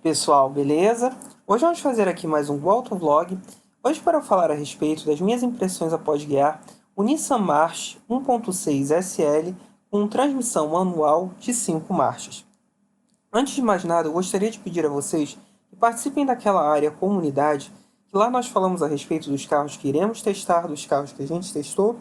Pessoal, beleza? Hoje vamos fazer aqui mais um autovlog. Hoje para falar a respeito das minhas impressões após guiar o Nissan March 1.6 SL com transmissão manual de 5 marchas. Antes de mais nada, eu gostaria de pedir a vocês que participem daquela área comunidade, que lá nós falamos a respeito dos carros que iremos testar, dos carros que a gente testou,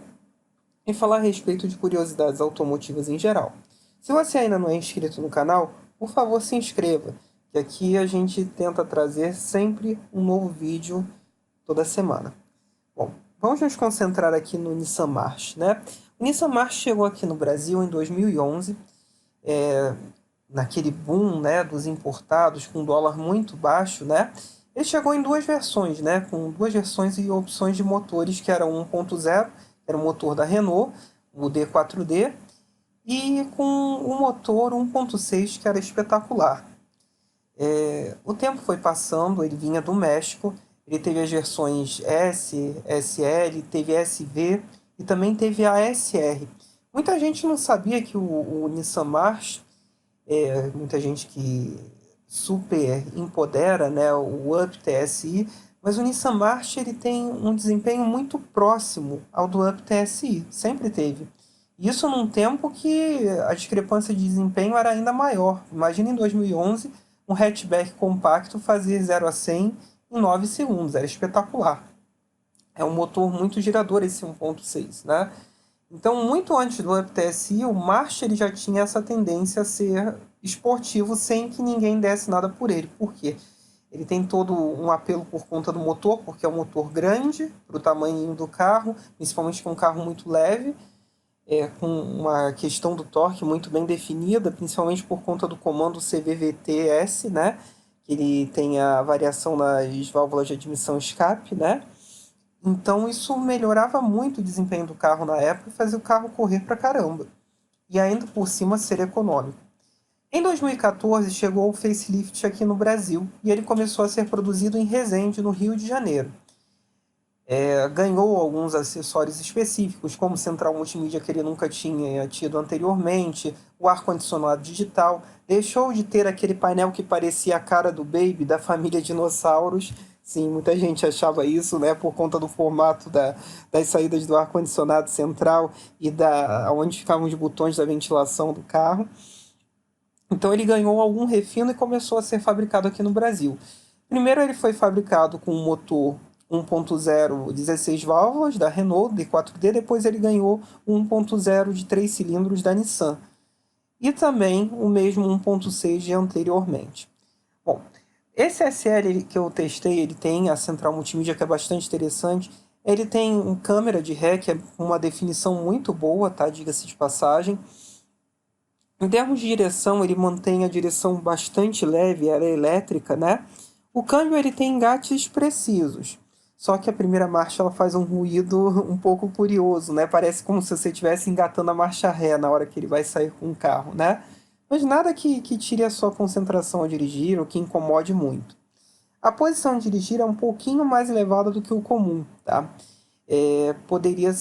e falar a respeito de curiosidades automotivas em geral. Se você ainda não é inscrito no canal, por favor se inscreva, que aqui a gente tenta trazer sempre um novo vídeo toda semana. Bom, vamos nos concentrar aqui no Nissan March, né? O Nissan March chegou aqui no Brasil em 2011, naquele boom, né, dos importados com dólar muito baixo, né? Ele chegou em duas versões, né, com duas versões e opções de motores, que era 1.0, era o motor da Renault, o D4D, e com o motor 1.6, que era espetacular. O tempo foi passando, ele vinha do México, ele teve as versões S, SL, teve SV e também teve a SR. Muita gente não sabia que o Nissan March, muita gente que super empodera, né, o Up TSI, mas o Nissan March ele tem um desempenho muito próximo ao do Up TSI, sempre teve. Isso num tempo que a discrepância de desempenho era ainda maior. Imagina em 2011 um hatchback compacto fazer 0 a 100 em 9 segundos, era espetacular. É um motor muito girador esse 1.6, né? Então, muito antes do Up TSI, o March ele já tinha essa tendência a ser esportivo sem que ninguém desse nada por ele. Por quê? Ele tem todo um apelo por conta do motor, porque é um motor grande para o tamanho do carro, principalmente que é um carro muito leve, com uma questão do torque muito bem definida, principalmente por conta do comando CVVT-S, né? Que ele tem a variação nas válvulas de admissão escape, né? Então isso melhorava muito o desempenho do carro na época e fazia o carro correr pra caramba. E ainda por cima ser econômico. Em 2014 chegou o facelift aqui no Brasil e ele começou a ser produzido em Resende, no Rio de Janeiro. Ganhou alguns acessórios específicos, como central multimídia que ele nunca tinha tido anteriormente, o ar-condicionado digital, deixou de ter aquele painel que parecia a cara do Baby, da família Dinossauros. Sim, muita gente achava isso, né, por conta do formato das saídas do ar-condicionado central e onde ficavam os botões da ventilação do carro. Então ele ganhou algum refino e começou a ser fabricado aqui no Brasil. Primeiro ele foi fabricado com um motor 1.0 16 válvulas da Renault D4D, depois ele ganhou o 1.0 de 3 cilindros da Nissan. E também o mesmo 1.6 de anteriormente. Bom, esse SL que eu testei, ele tem a central multimídia que é bastante interessante. Ele tem uma câmera de ré que é uma definição muito boa, tá? Diga-se de passagem. Em termos de direção, ele mantém a direção bastante leve, ela é elétrica, né? O câmbio ele tem engates precisos. Só que a primeira marcha ela faz um ruído um pouco curioso, né? Parece como se você estivesse engatando a marcha ré na hora que ele vai sair com o carro, né? Mas nada que tire a sua concentração ao dirigir ou que incomode muito. A posição de dirigir é um pouquinho mais elevada do que o comum, tá? Poderia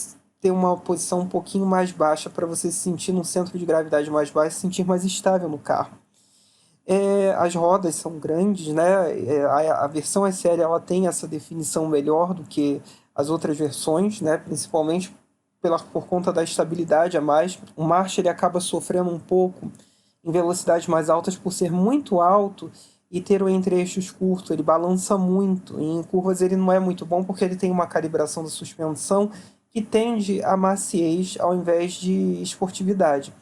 ter uma posição um pouquinho mais baixa para você se sentir num centro de gravidade mais baixo e se sentir mais estável no carro. As rodas são grandes, né? A versão SL ela tem essa definição melhor do que as outras versões, né? Principalmente por conta da estabilidade a mais. O March ele acaba sofrendo um pouco em velocidades mais altas por ser muito alto e ter o entre-eixos curto, ele balança muito. E em curvas ele não é muito bom porque ele tem uma calibração da suspensão que tende a maciez ao invés de esportividade.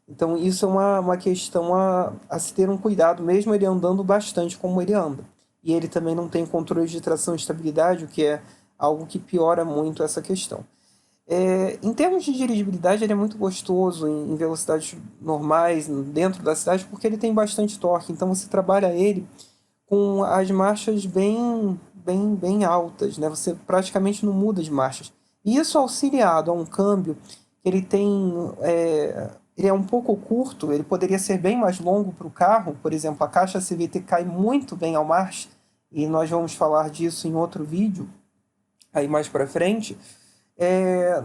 Então isso é uma questão a se ter um cuidado, mesmo ele andando bastante como ele anda. E ele também não tem controle de tração e estabilidade, o que é algo que piora muito essa questão. Em termos de dirigibilidade, ele é muito gostoso em velocidades normais, dentro da cidade, porque ele tem bastante torque. Então você trabalha ele com as marchas bem altas, né? Você praticamente não muda de marchas. E isso auxiliado a um câmbio, ele é um pouco curto, ele poderia ser bem mais longo para o carro. Por exemplo, a caixa CVT cai muito bem ao March, e nós vamos falar disso em outro vídeo, aí mais para frente.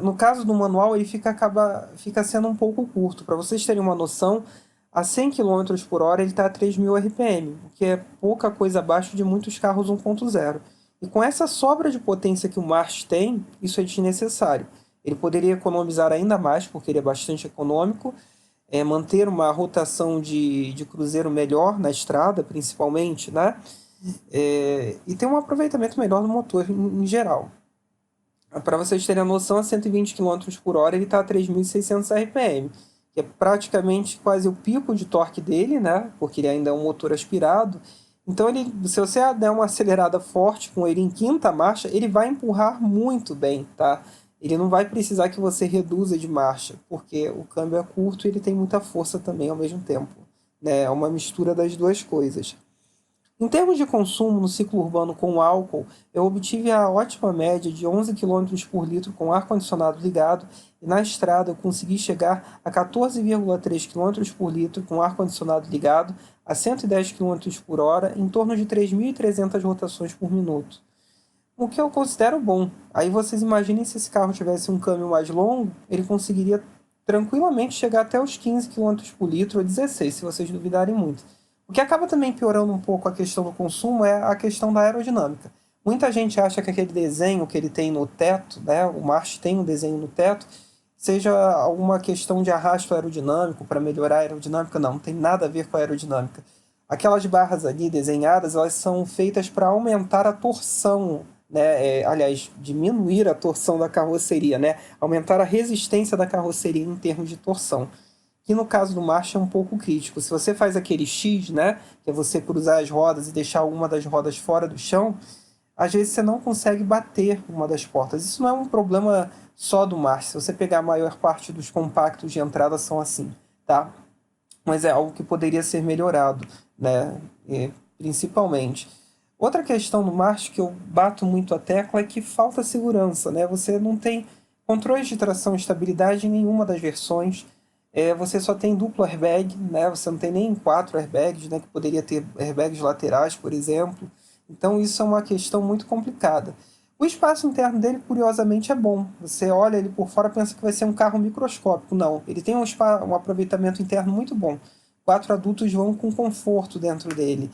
No caso do manual, ele fica sendo um pouco curto. Para vocês terem uma noção, A 100 km por hora ele está a 3.000 RPM, o que é pouca coisa abaixo de muitos carros 1.0. E com essa sobra de potência que o March tem, isso é desnecessário. Ele poderia economizar ainda mais, porque ele é bastante econômico, manter uma rotação de cruzeiro melhor na estrada, principalmente, né? E ter um aproveitamento melhor do motor em geral. Para vocês terem a noção, a 120 km por hora ele está a 3.600 RPM, que é praticamente quase o pico de torque dele, né? Porque ele ainda é um motor aspirado. Então, se você der uma acelerada forte com ele em quinta marcha, ele vai empurrar muito bem, tá? Ele não vai precisar que você reduza de marcha, porque o câmbio é curto e ele tem muita força também ao mesmo tempo, né? É uma mistura das duas coisas. Em termos de consumo no ciclo urbano com álcool, eu obtive a ótima média de 11 km por litro com ar-condicionado ligado e na estrada eu consegui chegar a 14,3 km por litro com ar-condicionado ligado a 110 km por hora, em torno de 3.300 rotações por minuto. O que eu considero bom. Aí vocês imaginem se esse carro tivesse um câmbio mais longo, ele conseguiria tranquilamente chegar até os 15 km por litro ou 16, se vocês duvidarem muito. O que acaba também piorando um pouco a questão do consumo é a questão da aerodinâmica. Muita gente acha que aquele desenho que ele tem no teto, né, o March tem um desenho no teto, seja alguma questão de arrasto aerodinâmico para melhorar a aerodinâmica. Não tem nada a ver com a aerodinâmica. Aquelas barras ali desenhadas, elas são feitas para aumentar a torção, né? Aliás, diminuir a torção da carroceria, né? Aumentar a resistência da carroceria em termos de torção. Que no caso do March é um pouco crítico. Se você faz aquele X, né, que é você cruzar as rodas e deixar uma das rodas fora do chão, às vezes você não consegue bater uma das portas. Isso não é um problema só do March. Se você pegar a maior parte dos compactos de entrada são assim, tá? Mas é algo que poderia ser melhorado, né, principalmente. Outra questão do March que eu bato muito a tecla é que falta segurança, né? Você não tem controles de tração e estabilidade em nenhuma das versões. Você só tem duplo airbag, né? Você não tem nem 4 airbags, né? Que poderia ter airbags laterais, por exemplo. Então isso é uma questão muito complicada. O espaço interno dele, curiosamente, é bom. Você olha ele por fora e pensa que vai ser um carro microscópico. Não, ele tem um aproveitamento interno muito bom. 4 adultos vão com conforto dentro dele.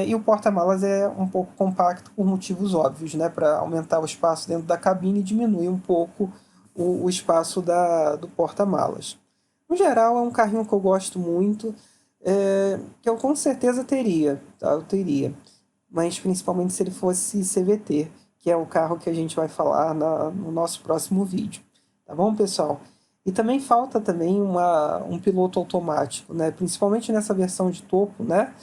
E o porta-malas é um pouco compacto por motivos óbvios, né? Para aumentar o espaço dentro da cabine e diminuir um pouco o espaço do porta-malas. No geral, é um carrinho que eu gosto muito, que eu com certeza teria, tá? Eu teria. Mas principalmente se ele fosse CVT, que é o carro que a gente vai falar no nosso próximo vídeo. Tá bom, pessoal? E também falta também um piloto automático, né? Principalmente nessa versão de topo, né?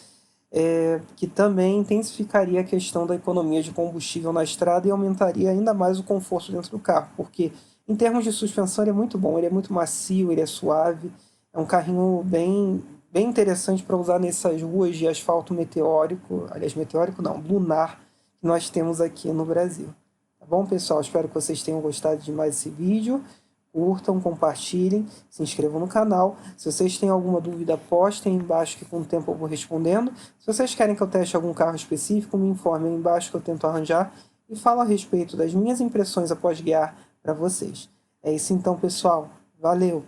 Que também intensificaria a questão da economia de combustível na estrada e aumentaria ainda mais o conforto dentro do carro, porque em termos de suspensão ele é muito bom, ele é muito macio, ele é suave, é um carrinho bem interessante para usar nessas ruas de asfalto meteórico, aliás, meteórico não, lunar, que nós temos aqui no Brasil. Tá bom, pessoal? Espero que vocês tenham gostado de mais esse vídeo. Curtam, compartilhem, se inscrevam no canal. Se vocês têm alguma dúvida, postem aí embaixo que com o tempo eu vou respondendo. Se vocês querem que eu teste algum carro específico, me informem aí embaixo que eu tento arranjar e falo a respeito das minhas impressões após guiar para vocês. É isso então, pessoal. Valeu!